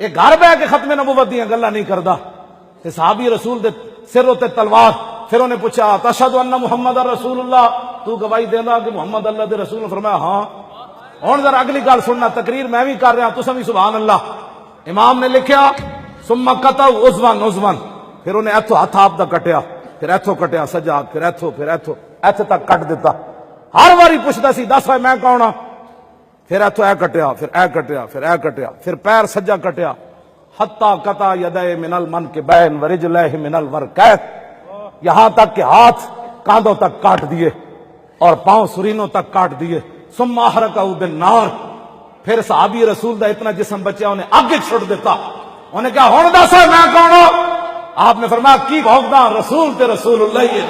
یہ گھر بہ کے ختم نبوت دیاں گلاں نہیں کردا تے صحابی رسول دے سر تے تلوار. پھر انہیں پوچھا تشہد ان محمد رسول اللہ، تو گواہی دیندا کہ محمد اللہ دے رسول نے؟ فرمایا ہاں. ہن ذرا اگلی گل سننا، تقریر میں بھی کر رہا تساں بھی سبحان اللہ. امام نے لکھیا ثم قطعوا عضوا، پھر انہیں ایتھوں ہاتھ آپ دا کٹیا، پھر ایتھوں کٹیا سجا، پھر ایتھوں ایتھے تک کٹ دیتا. ہر واری پوچھدا سی دس میں کون ہاں؟ پھر ایتھوں اے کٹیا، پھر اے کٹیا، پھر اے کٹیا، پھر پیر سجا کٹیا. حتی قطع یدہ من المنکبین ورجلہ من الورکین، یہاں تک کہ ہاتھ کاندھوں تک کاٹ دیے اور پاؤں سرینوں تک کاٹ دیے. ثم احرقہ بالنار، پھر صحابی رسول دا اتنا جسم بچیا انہیں آگے چھوڑ دیتا. انہیں کہا ہن دس میں کون ہوں؟ آپ نے فرمایا کی بھونکدا؟ رسول تے رسول اللہ ہی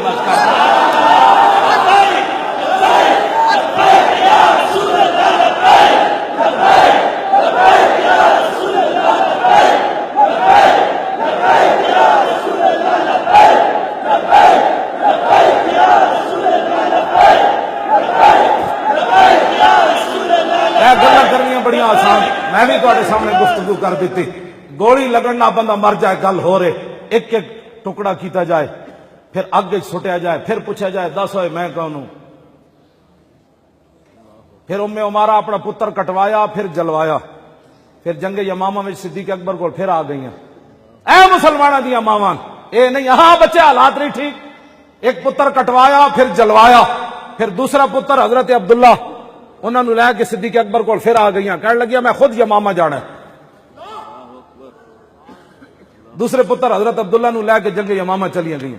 گلاں کرنیاں بڑی آسان. میں بھی تواڈے سامنے گفتگو کر دیتی. گولی لگن نہ بندہ مر جائے گل ہو رہے، ایک ایک ٹکڑا کیتا جائے، پھر اگے سٹیا جائے، پھر پوچھا جائے دس ہوئے میں کون ہوں. پھر عمارہ اپنا پتر کٹوایا، پھر جلوایا، پھر جنگ یمامہ میں صدیق اکبر کو پھر آ گئی. اے مسلمانوں دیا ماواں، اے نہیں یہاں بچے حالات نہیں ٹھیک. ایک پتر کٹوایا پھر جلوایا، پھر دوسرا پتر حضرت عبداللہ انہوں نے لے کے صدیق اکبر کو پھر آ گئی. کہنے لگیا میں خود یمامہ جانا ہے. دوسرے پتر حضرت عبداللہ نے لے کے جنگ یمامہ چلیاں گئی.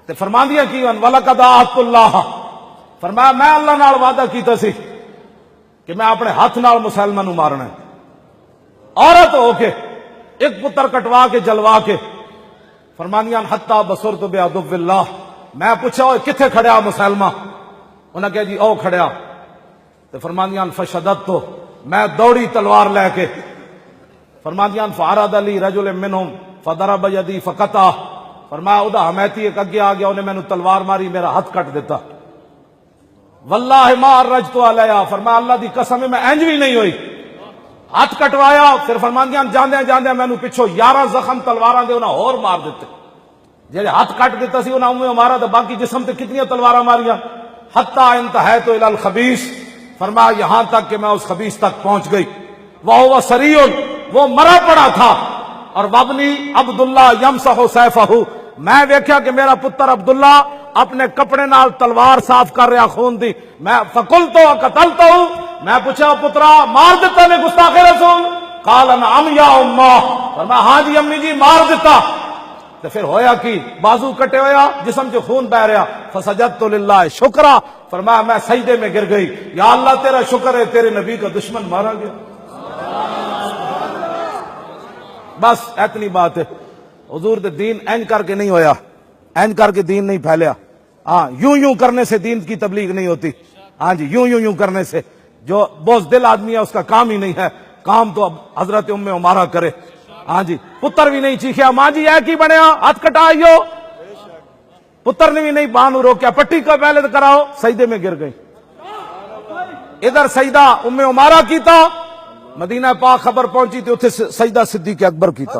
تے فرما دیا کی وَلَقَدْ عَاهَدْتُ اللَّهَ، فرمایا میں اللہ نال وعدہ کیتا سی کہ میں اپنے ہاتھ نال مسلمان نو مارنا ہے. عورت ہو کے ایک پتر کٹوا کے جلوا کے فرمانیاں حتی بصرت بعدو اللہ، میں پوچھا ہوئے کتھے کھڑیا مسلمہ؟ انہاں کہا جی او کھڑیا. تو فرمانیاں فشدت، تو میں دوڑی تلوار لے کے. فرمانیاں فعرض علی رجل منہم فضرب یدی فقطع، فرمایا ادا حمیتی ایک اگے آ گیا، انہیں میں نے تلوار ماری، میرا ہاتھ کٹ دیتا. واللہ ما رجت علیہ، فرمایا اللہ دی قسم میں انج بھی نہیں ہوئی، ہاتھ کٹوایا. پھر فرمانیاں جاندے جاندے میں نے پچھو 11 زخم تلواراں دے انہاں اور مار دیتے. جڑے ہاتھ کٹ دیتا سی انہاں ہمارا تے باقی جسم تے کتنی تلواراں ماریاں. حتی انتہیت الی الخبیث، فرمایا یہاں تک کہ میں اس خبیث تک پہنچ گئی. وہو سریع، وہ مرا پڑا تھا. اور وابنی عبداللہ یمسح سیفہ، میں ویکھیا کہ میرا پتر عبداللہ اپنے کپڑے نال تلوار صاف کر رہا خون دی. میں فقلت قتلتہ، میں پوچھا پترا مار دیتا نے گستاخ رسول؟ قال نعم یا امہ، فرمایا ہاں جی امی جی مار دیتا. تو پھر ہویا کی بازو کٹے ہویا، جسم جو خون بہ رہا. فسجدت للہ شکرا، فرمایا میں سجدے میں گر گئی، یا اللہ تیرا شکر ہے تیرے نبی کا دشمن مارا گیا. بس اتنی بات ہے. حضور دے دین اینج کر کے نہیں ہویا، اینج کر کے دین نہیں پھیلیا. ہاں یوں کرنے سے دین کی تبلیغ نہیں ہوتی. ہاں جی یوں کرنے سے جو بوزدل آدمی ہے اس کا کام ہی نہیں ہے. کام تو اب حضرت ام عمارہ کرے. ہاں جی پتر بھی نہیں چیخیا ماں جی اے کی بنیا ہاتھ کٹائیو، پتر نے بھی نہیں بانو روکیا، پٹی کو پہلے تو کراؤ. سجدے میں گر گئی. ادھر سجدہ ام عمارہ کیتا، مدینہ پاک خبر پہنچی تو اتنے سجدہ صدیق اکبر کیتا.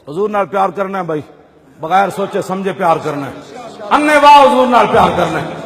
حضور نال پیار کرنا ہے بھائی، بغیر سوچے سمجھے پیار کرنا ہے. انے واہ حضور نال پیار کرنا ہے.